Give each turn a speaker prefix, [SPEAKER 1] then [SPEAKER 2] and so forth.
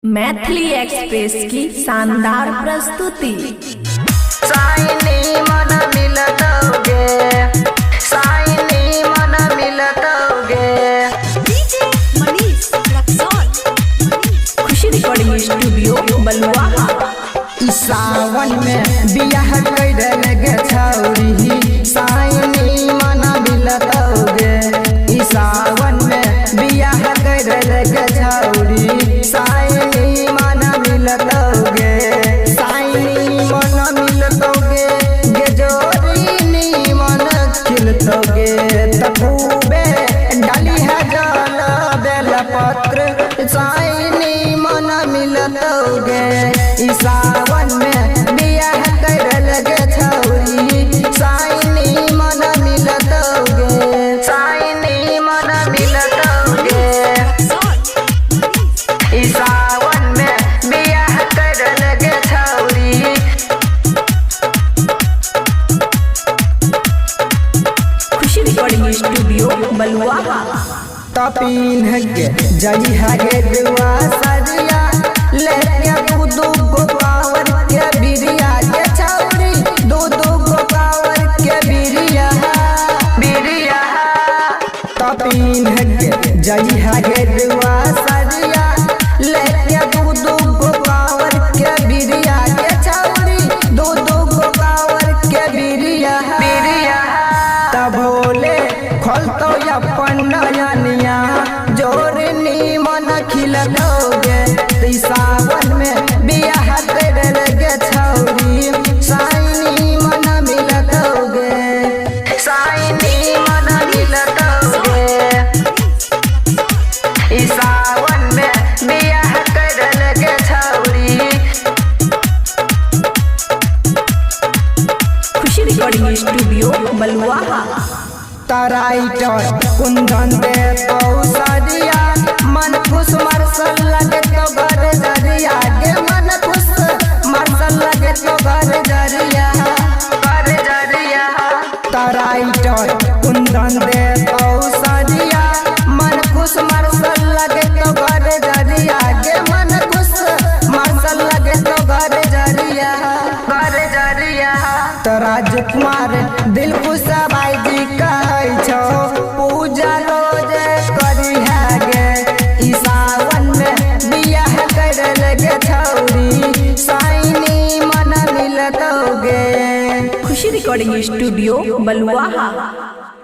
[SPEAKER 1] Maithili express की शानदार प्रस्तुति।
[SPEAKER 2] साइनी मन मिलतोगे, साइनी मन मिलतोगे।
[SPEAKER 1] डीजे मनीष रक्सौल, खुशी रिकॉर्डिंग स्टूडियो बलुआ।
[SPEAKER 2] सावन में बियाह कर लगे छौरी, साइनी मन मिलतोगे। सावन में बियाह कर लगे छौरी, साइनी मन मिलतोगे। साइनी मन मिलतोगे, गेजोरी मन खिलतोगे। तबूबे डाली है जल बेल पत्र, साइनी मन मिलतोगे। सावन में बियाह कर लगे छौरी, साइनी मन मिलतोगे, साइनी मन मिलतोगे। सावन में बियाह कर लगे छौरी।
[SPEAKER 1] खुशी रिकॉर्डिंग स्टूडियो बलुआ।
[SPEAKER 2] तपीन के जई है गेरुआ सरिया, लेके दू गो कावर के बिरिया के छौरी, दू गो कावर के बिरिया बिरिया। तपीन के जई है गेरुआ सरिया, लेके दू गो कावर के बिरिया के छौरी, दू गो कावर के बिरिया बिरिया। तब भोले खोलतो अपन नयनिया, जोर नीमन खिलतोगे। सावन में बियाह कर लगे छौरी, साइनी मन मिलतोगे, साइनी मन मिलतोगे। सावन में बियाह कर लगे छौरी।
[SPEAKER 1] खुशी रिकॉर्डिंग स्टूडियो बलुआ।
[SPEAKER 2] तराइटर कुंदन दे सरिया, मन खुश मरसल लगे तो घर जरिया के। मन खुश मरसल लगे तो घर जरिया, घर जरिया। तराइटर कुंदन दे सरिया, मन खुश मरसल लगे तो घर जरिया के। मन खुश मरसल लगे तो घर जरिया, घर जरिया। तो राजकुमार दिल खुश भाई जी कहै छौ, पूजा रोज करी है गे। सावन में बियाह कर लगे छौरी, साइनी मन मिलतोगे।
[SPEAKER 1] खुशी रिकॉर्डिंग स्टूडियो बलुआ।